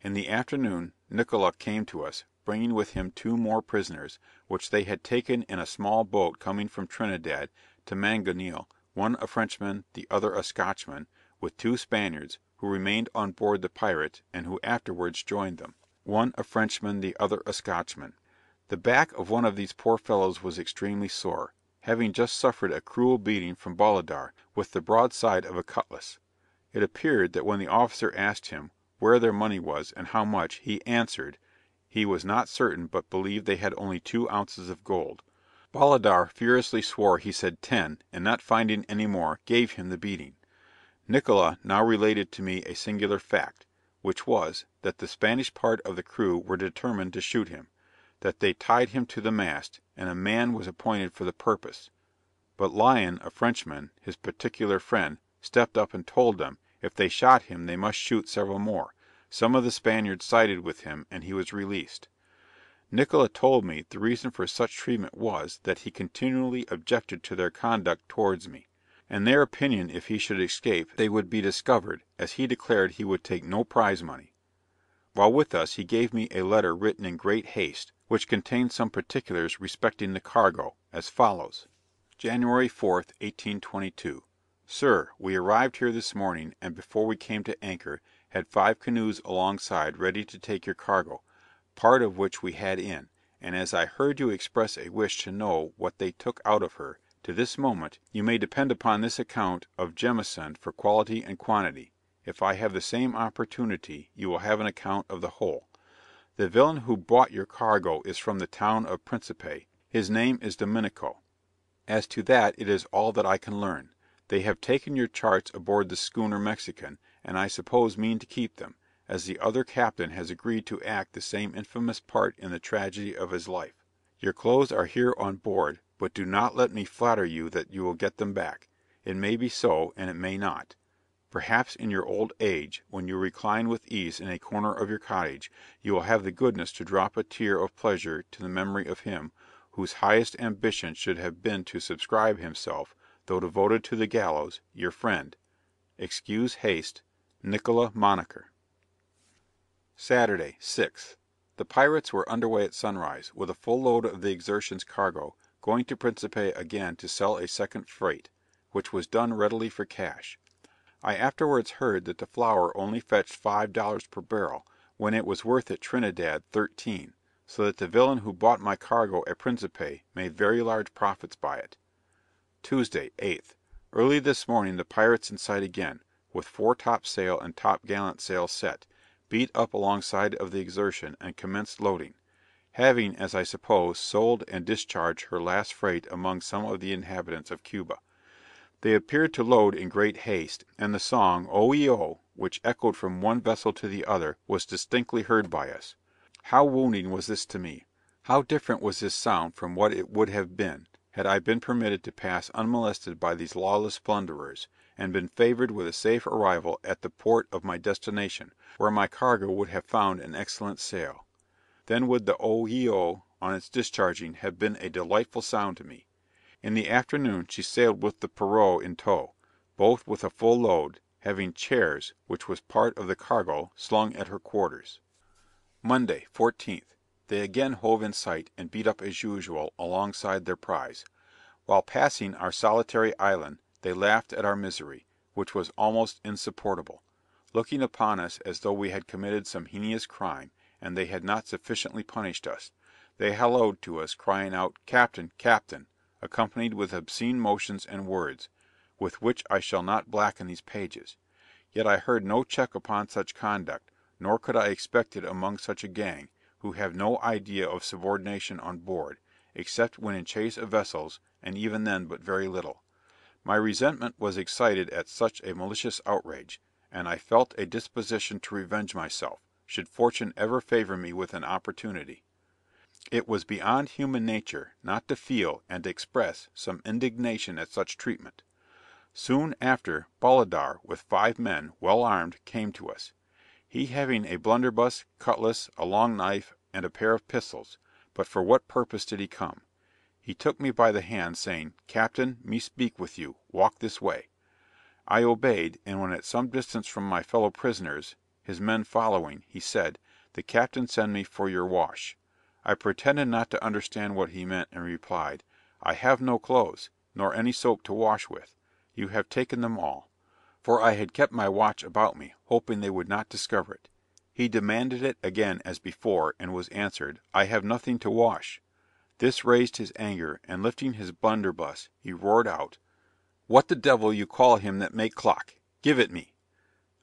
In the afternoon Nickola came to us, bringing with him 2 more prisoners, which they had taken in a small boat coming from Trinidad to Manganeil, one a Frenchman, the other a Scotchman, with 2 Spaniards, who remained on board the pirate, and who afterwards joined them, one a Frenchman, the other a Scotchman. The back of one of these poor fellows was extremely sore, having just suffered a cruel beating from Bolidar, with the broadside of a cutlass. It appeared that when the officer asked him, where their money was, and how much, he answered, he was not certain, but believed they had only 2 ounces of gold. Bolidar furiously swore he said 10, and not finding any more, gave him the beating. Nickola now related to me a singular fact, which was, that the Spanish part of the crew were determined to shoot him; that they tied him to the mast, and a man was appointed for the purpose; but Lyon, a Frenchman, his particular friend, stepped up and told them, if they shot him they must shoot several more. Some of the Spaniards sided with him, and he was released. Nickola told me the reason for such treatment was, that he continually objected to their conduct towards me, and their opinion if he should escape they would be discovered, as he declared he would take no prize money. While with us he gave me a letter written in great haste, which contained some particulars respecting the cargo, as follows: January 4th, 1822. Sir, we arrived here this morning, and before we came to anchor, had 5 canoes alongside ready to take your cargo, part of which we had in, and as I heard you express a wish to know what they took out of her, to this moment, you may depend upon this account of Jemison for quality and quantity. If I have the same opportunity, you will have an account of the whole. The villain who bought your cargo is from the town of Principe, his name is Dominico. As to that it is all that I can learn. They have taken your charts aboard the schooner Mexican, and I suppose mean to keep them, as the other captain has agreed to act the same infamous part in the tragedy of his life. Your clothes are here on board, but do not let me flatter you that you will get them back. It may be so, and it may not. Perhaps in your old age, when you recline with ease in a corner of your cottage, you will have the goodness to drop a tear of pleasure to the memory of him, whose highest ambition should have been to subscribe himself, though devoted to the gallows, your friend. Excuse haste. Nickola Monaker. Saturday, 6th. The pirates were under way at sunrise, with a full load of the Exertion's cargo, going to Principe again to sell a second freight, which was done readily for cash. I afterwards heard that the flour only fetched $5 per barrel, when it was worth at Trinidad 13, so that the villain who bought my cargo at Principe made very large profits by it. Tuesday, 8th. Early this morning the pirates in sight again, with fore topsail and top gallant sail set, beat up alongside of the Exertion, and commenced loading; having, as I suppose, sold and discharged her last freight among some of the inhabitants of Cuba. They appeared to load in great haste, and the song "O e o," which echoed from one vessel to the other, was distinctly heard by us. How wounding was this to me! How different was this sound from what it would have been, had I been permitted to pass unmolested by these lawless plunderers, and been favoured with a safe arrival at the port of my destination, where my cargo would have found an excellent sale. Then would the "O e o," on its discharging, have been a delightful sound to me. In the afternoon she sailed with the Pierrot in tow, both with a full load, having chairs, which was part of the cargo, slung at her quarters. Monday, 14th. They again hove in sight, and beat up as usual alongside their prize. While passing our solitary island, they laughed at our misery, which was almost insupportable, looking upon us as though we had committed some heinous crime, and they had not sufficiently punished us. They hallooed to us, crying out, "Captain, Captain," accompanied with obscene motions and words, with which I shall not blacken these pages. Yet I heard no check upon such conduct, nor could I expect it among such a gang, who have no idea of subordination on board, except when in chase of vessels, and even then but very little. My resentment was excited at such a malicious outrage, and I felt a disposition to revenge myself, should fortune ever favour me with an opportunity. It was beyond human nature not to feel and express some indignation at such treatment. Soon after Bolidar, with 5 men, well armed, came to us, he having a blunderbuss, cutlass, a long knife, and a pair of pistols. But for what purpose did he come? He took me by the hand, saying, "Captain, me speak with you, walk this way." I obeyed, and when at some distance from my fellow prisoners, his men following, he said, "The captain send me for your wash." I pretended not to understand what he meant, and replied, "I have no clothes, nor any soap to wash with. You have taken them all." For I had kept my watch about me, hoping they would not discover it. He demanded it again as before, and was answered, "I have nothing to wash." This raised his anger, and lifting his blunderbuss, he roared out, "What the devil you call him that make clock? Give it me."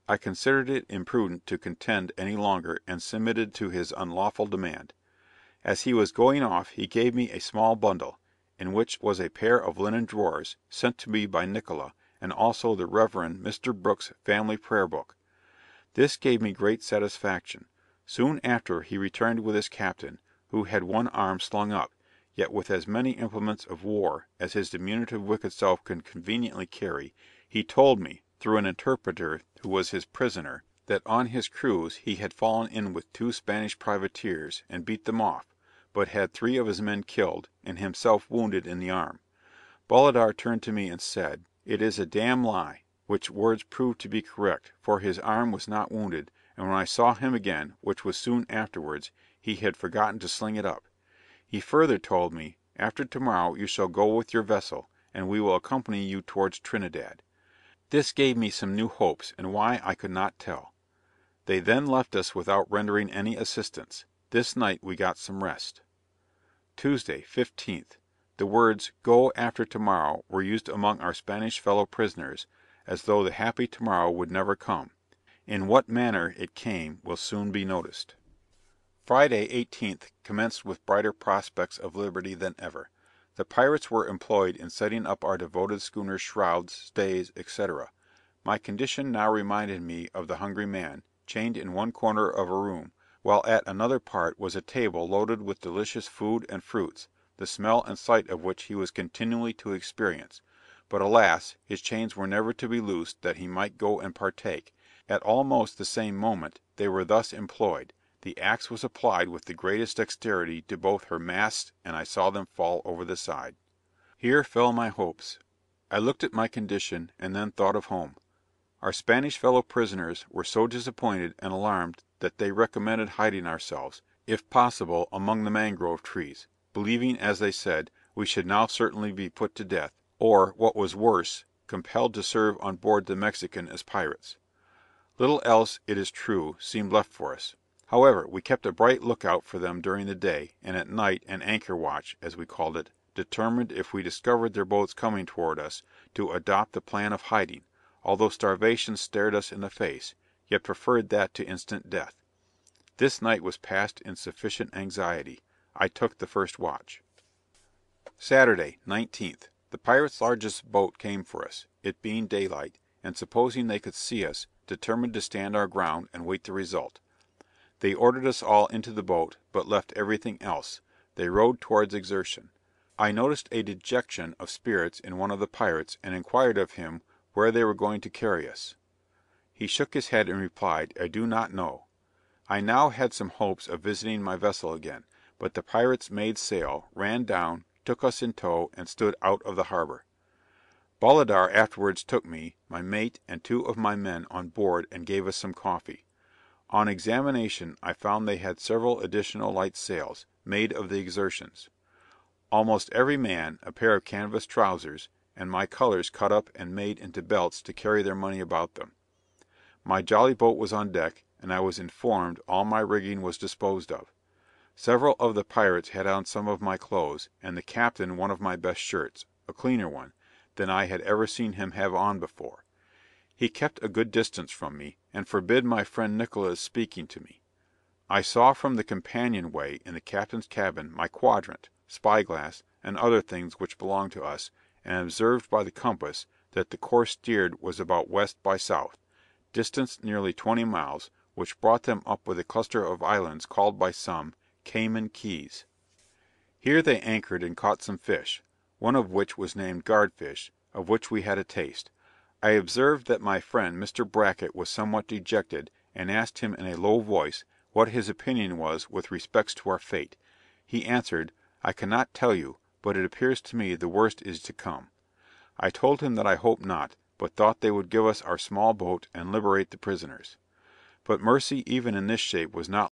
I considered it imprudent to contend any longer, and submitted to his unlawful demand. As he was going off he gave me a small bundle, in which was a pair of linen drawers, sent to me by Nickola, and also the Reverend Mr. Brooks' family prayer book. This gave me great satisfaction. Soon after he returned with his captain, who had one arm slung up, yet with as many implements of war as his diminutive wicked self could conveniently carry. He told me, through an interpreter who was his prisoner, that on his cruise he had fallen in with 2 Spanish privateers, and beat them off, but had 3 of his men killed, and himself wounded in the arm. Bolidar turned to me and said, "It is a damn lie," which words proved to be correct, for his arm was not wounded, and when I saw him again, which was soon afterwards, he had forgotten to sling it up. He further told me, "After tomorrow you shall go with your vessel, and we will accompany you towards Trinidad." This gave me some new hopes, and why I could not tell. They then left us without rendering any assistance. This night we got some rest. Tuesday, 15th. The words, "go after tomorrow," were used among our Spanish fellow prisoners, as though the happy tomorrow would never come. In what manner it came will soon be noticed. Friday, 18th, commenced with brighter prospects of liberty than ever. The pirates were employed in setting up our devoted schooner's shrouds, stays, &c. My condition now reminded me of the hungry man, chained in one corner of a room, while at another part was a table loaded with delicious food and fruits, the smell and sight of which he was continually to experience; but alas, his chains were never to be loosed that he might go and partake. At almost the same moment they were thus employed, the axe was applied with the greatest dexterity to both her masts, and I saw them fall over the side. Here fell my hopes. I looked at my condition, and then thought of home. Our Spanish fellow prisoners were so disappointed and alarmed that they recommended hiding ourselves, if possible, among the mangrove trees, believing, as they said, we should now certainly be put to death, or, what was worse, compelled to serve on board the Mexican as pirates. Little else, it is true, seemed left for us. However, we kept a bright look out for them during the day, and at night an anchor watch, as we called it, determined if we discovered their boats coming toward us, to adopt the plan of hiding, although starvation stared us in the face, yet preferred that to instant death. This night was passed in sufficient anxiety. I took the first watch. Saturday, 19th. The pirates' largest boat came for us, it being daylight, and supposing they could see us, determined to stand our ground, and wait the result. They ordered us all into the boat, but left every thing else. They rowed towards Exertion. I noticed a dejection of spirits in one of the pirates, and inquired of him where they were going to carry us. He shook his head and replied, "I do not know." I now had some hopes of visiting my vessel again, but the pirates made sail, ran down, took us in tow, and stood out of the harbour. Bolidar afterwards took me, my mate, and 2 of my men on board and gave us some coffee. On examination I found they had several additional light sails, made of the Exertion's. Almost every man a pair of canvas trousers, and my colours cut up and made into belts to carry their money about them. My jolly boat was on deck, and I was informed all my rigging was disposed of. Several of the pirates had on some of my clothes, and the captain one of my best shirts, a cleaner one, than I had ever seen him have on before. He kept a good distance from me, and forbid my friend Nickola's speaking to me. I saw from the companion way in the captain's cabin my quadrant, spy glass, and other things which belonged to us, and observed by the compass, that the course steered was about west by south, distance nearly 20 miles, which brought them up with a cluster of islands called by some, Cayman Keys. Here they anchored and caught some fish, one of which was named guardfish, of which we had a taste. I observed that my friend Mr. Bracket was somewhat dejected, and asked him in a low voice, what his opinion was with respects to our fate. He answered, "I cannot tell you, but it appears to me the worst is to come." I told him that I hoped not, but thought they would give us our small boat and liberate the prisoners. But mercy even in this shape was not